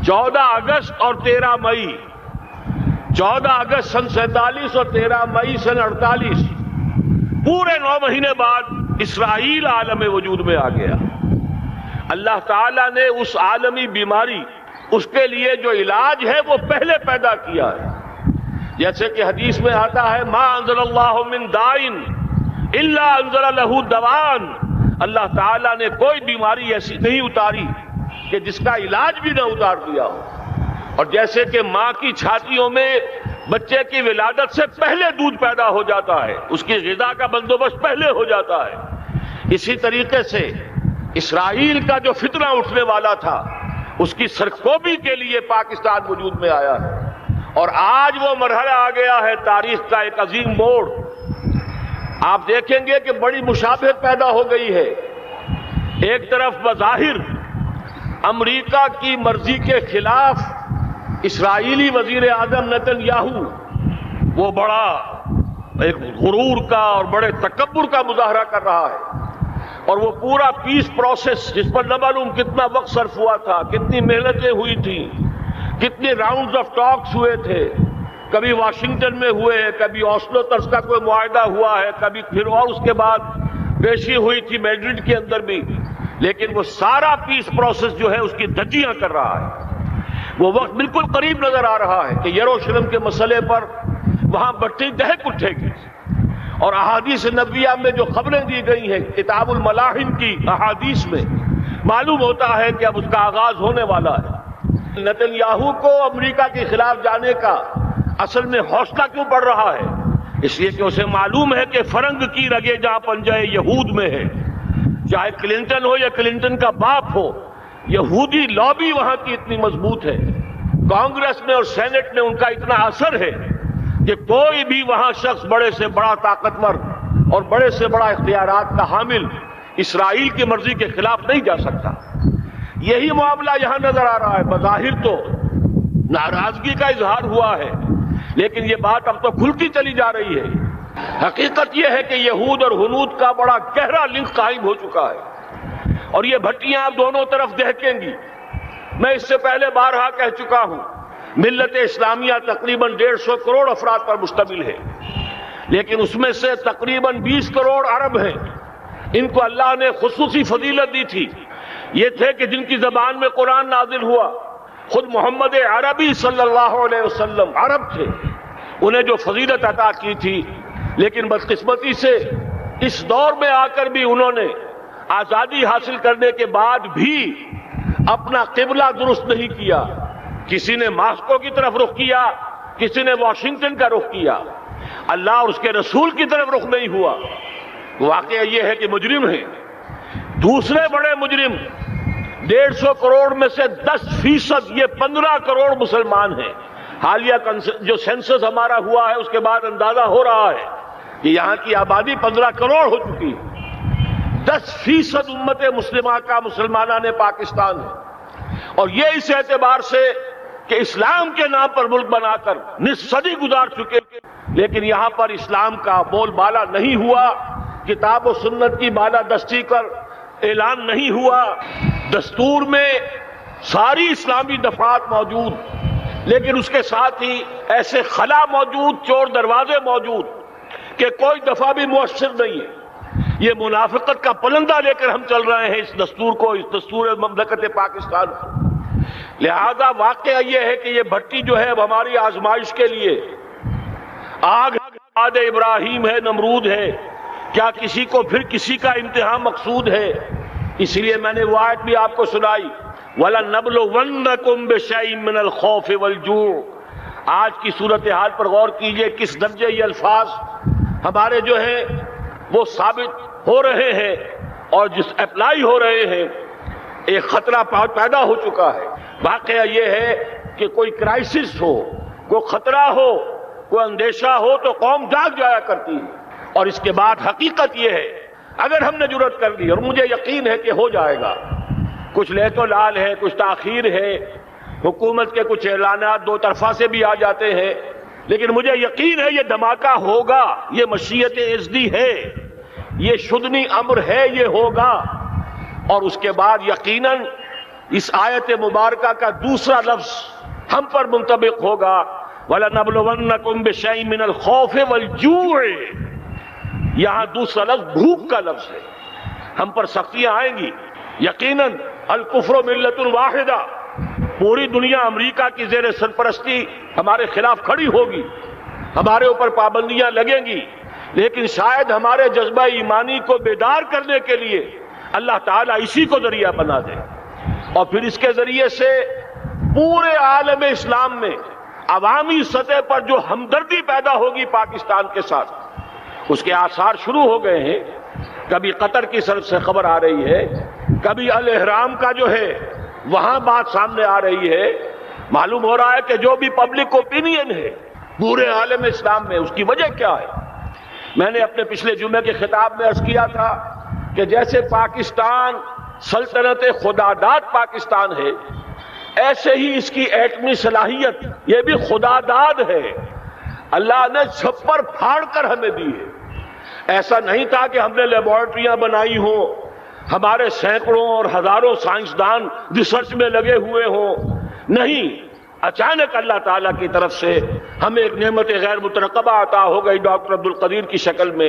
14 اگست اور 13 مئی، 14 اگست سن 47 اور 13 مئی سن 48، پورے 9 مہینے بعد اسرائیل عالم وجود میں آ گیا۔ اللہ تعالیٰ نے اس عالمی بیماری، اس کے لیے جو علاج ہے وہ پہلے پیدا کیا ہے، جیسے کہ حدیث میں آتا ہے ما انزل اللہ من دائن الا انزل له دوان، اللہ تعالیٰ نے کوئی بیماری ایسی نہیں اتاری کہ جس کا علاج بھی نہ اتار دیا ہو۔ اور جیسے کہ ماں کی چھاتیوں میں بچے کی ولادت سے پہلے دودھ پیدا ہو جاتا ہے، اس کی غذا کا بندوبست پہلے ہو جاتا ہے، اسی طریقے سے اسرائیل کا جو فتنہ اٹھنے والا تھا اس کی سرکوبی کے لیے پاکستان وجود میں آیا ہے، اور آج وہ مرحلہ آ گیا ہے تاریخ کا ایک عظیم موڑ۔ آپ دیکھیں گے کہ بڑی مشابہت پیدا ہو گئی ہے۔ ایک طرف بظاہر امریکہ کی مرضی کے خلاف اسرائیلی وزیر اعظم نیتن یاہو وہ بڑا ایک غرور کا اور بڑے تکبر کا مظاہرہ کر رہا ہے، اور وہ پورا پیس پروسیس جس پر نہ معلوم کتنا وقت صرف ہوا تھا، کتنی محنتیں ہوئی تھیں، کتنے راؤنڈز آف ٹاکس ہوئے تھے، کبھی واشنگٹن میں ہوئے، کبھی اوسلو طرز کا کوئی معاہدہ ہوا ہے، کبھی پھر اور اس کے بعد پیشی ہوئی تھی میڈرڈ کے اندر بھی، لیکن وہ سارا پیس پروسیس جو ہے اس کی دھجیاں کر رہا ہے۔ وہ وقت بالکل قریب نظر آ رہا ہے کہ یروشلم کے مسئلے پر وہاں بٹی دہک اٹھے گی، اور احادیث نبویہ میں جو خبریں دی گئی ہیں کتاب الملاحم کی احادیث میں معلوم ہوتا ہے کہ اب اس کا آغاز ہونے والا ہے۔ نیتن یاہو کو امریکہ کے خلاف جانے کا اصل میں حوصلہ کیوں بڑھ رہا ہے؟ اس لیے کہ اسے معلوم ہے کہ فرنگ کی رگیں جہاں پنجہ یہود میں ہے، چاہے کلنٹن ہو یا کلنٹن کا باپ ہو، یہودی لابی وہاں کی اتنی مضبوط ہے، کانگریس میں اور سینٹ میں ان کا اتنا اثر ہے کہ کوئی بھی وہاں شخص بڑے سے بڑا طاقتور اور بڑے سے بڑا اختیارات کا حامل اسرائیل کی مرضی کے خلاف نہیں جا سکتا۔ یہی معاملہ یہاں نظر آ رہا ہے۔ بظاہر تو ناراضگی کا اظہار ہوا ہے، لیکن یہ بات اب تو کھلتی چلی جا رہی ہے۔ حقیقت یہ ہے کہ یہود اور ہنود کا بڑا گہرا لنک قائم ہو چکا ہے، اور یہ بھٹیاں اب دونوں طرف دہکیں گی۔ میں اس سے پہلے بارہا کہہ چکا ہوں، ملت اسلامیہ تقریباً 150 کروڑ افراد پر مشتمل ہے، لیکن اس میں سے تقریباً 20 کروڑ عرب ہیں۔ ان کو اللہ نے خصوصی فضیلت دی تھی، یہ تھے کہ جن کی زبان میں قرآن نازل ہوا، خود محمد عربی صلی اللہ علیہ وسلم عرب تھے، انہیں جو فضیلت عطا کی تھی، لیکن بدقسمتی سے اس دور میں آ کر بھی انہوں نے آزادی حاصل کرنے کے بعد بھی اپنا قبلہ درست نہیں کیا۔ کسی نے ماسکو کی طرف رخ کیا، کسی نے واشنگٹن کا رخ کیا، اللہ اور اس کے رسول کی طرف رخ نہیں ہوا۔ واقعہ یہ ہے کہ مجرم ہیں۔ دوسرے بڑے مجرم 150 کروڑ میں سے 10% یہ 15 کروڑ مسلمان ہیں۔ حالیہ جو سینسس ہمارا ہوا ہے اس کے بعد اندازہ ہو رہا ہے کہ یہاں کی آبادی 15 کروڑ ہو چکی ہے۔ 10% امت مسلمہ کا مسلمانان پاکستان ہے، اور یہ اس اعتبار سے کہ اسلام کے نام پر ملک بنا کر نصف صدی گزار چکے، لیکن یہاں پر اسلام کا بول بالا نہیں ہوا، کتاب و سنت کی بالا دستی کر اعلان نہیں ہوا۔ دستور میں ساری اسلامی دفعات موجود، لیکن اس کے ساتھ ہی ایسے خلا موجود، چور دروازے موجود کہ کوئی دفعہ بھی مؤثر نہیں ہے۔ یہ منافقت کا پلندہ لے کر ہم چل رہے ہیں اس دستور کو، اس دستور مملکت پاکستان کو۔ لہذا واقعہ یہ ہے کہ یہ بھٹی جو ہے وہ ہماری آزمائش کے لیے آگ آد ابراہیم ہے، نمرود ہے، کیا کسی کو پھر کسی کا امتحان مقصود ہے؟ اس لیے میں نے وہ آیت بھی آپ کو سنائی، وَلَنَبْلُوَنَّكُمْ بِشَيْءٍ مِّنَ الْخَوْفِ وَالْجُوعِ۔ آج کی صورتحال پر غور کیجئے، کس درجے یہ الفاظ ہمارے جو ہیں وہ ثابت ہو رہے ہیں اور جس اپلائی ہو رہے ہیں۔ ایک خطرہ پیدا ہو چکا ہے۔ واقعہ یہ ہے کہ کوئی کرائسس ہو، کوئی خطرہ ہو، کوئی اندیشہ ہو تو قوم جاگ جایا کرتی ہے، اور اس کے بعد حقیقت یہ ہے اگر ہم نے جرأت کر لی، اور مجھے یقین ہے کہ ہو جائے گا، کچھ لیت و لال ہے، کچھ تاخیر ہے، حکومت کے کچھ اعلانات دو طرفہ سے بھی آ جاتے ہیں، لیکن مجھے یقین ہے یہ دھماکہ ہوگا، یہ مشیت ازدی ہے، یہ شدنی امر ہے، یہ ہوگا۔ اور اس کے بعد یقیناً اس آیت مبارکہ کا دوسرا لفظ ہم پر منطبق ہوگا، وَلَنَبْلُوَنَّكُمْ بِشَيْءٍ مِّنَ الْخَوْفِ وَالْجُوعِ۔ یہاں دوسرا لفظ بھوک کا لفظ ہے۔ ہم پر سختیاں آئیں گی یقیناً۔ الکفر ملت واحدہ، پوری دنیا امریکہ کی زیر سرپرستی ہمارے خلاف کھڑی ہوگی، ہمارے اوپر پابندیاں لگیں گی، لیکن شاید ہمارے جذبہ ایمانی کو بیدار کرنے کے لیے اللہ تعالیٰ اسی کو ذریعہ بنا دے، اور پھر اس کے ذریعے سے پورے عالم اسلام میں عوامی سطح پر جو ہمدردی پیدا ہوگی پاکستان کے ساتھ، اس کے آثار شروع ہو گئے ہیں۔ کبھی قطر کی طرف سے خبر آ رہی ہے، کبھی الاحرام کا جو ہے وہاں بات سامنے آ رہی ہے۔ معلوم ہو رہا ہے کہ جو بھی پبلک اوپینین ہے پورے عالم اسلام میں، اس کی وجہ کیا ہے؟ میں نے اپنے پچھلے جمعے کے خطاب میں عرض کیا تھا کہ جیسے پاکستان سلطنت خداداد پاکستان ہے، ایسے ہی اس کی ایٹمی صلاحیت یہ بھی خداداد ہے، اللہ نے چھپر پھاڑ کر ہمیں دی ہے۔ ایسا نہیں تھا کہ ہم نے لیبارٹریاں بنائی ہوں، ہمارے سینکڑوں اور ہزاروں سائنسدان ریسرچ میں لگے ہوئے ہوں، نہیں، اچانک اللہ تعالیٰ کی طرف سے ہمیں ایک نعمت غیر مترقبہ عطا ہو گئی ڈاکٹر عبدالقدیر کی شکل میں۔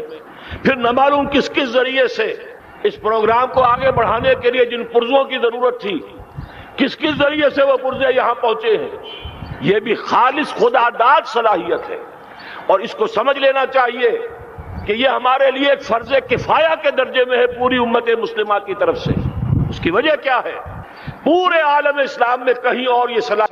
پھر نہ معلوم کس کس ذریعے سے اس پروگرام کو آگے بڑھانے کے لیے جن پرزوں کی ضرورت تھی، کس کس ذریعے سے وہ پرزے یہاں پہنچے ہیں۔ یہ بھی خالص خداداد صلاحیت ہے، اور اس کو سمجھ لینا چاہیے کہ یہ ہمارے لیے ایک فرض کفایہ کے درجے میں ہے پوری امت مسلمہ کی طرف سے۔ اس کی وجہ کیا ہے؟ پورے عالم اسلام میں کہیں اور یہ صلاحیت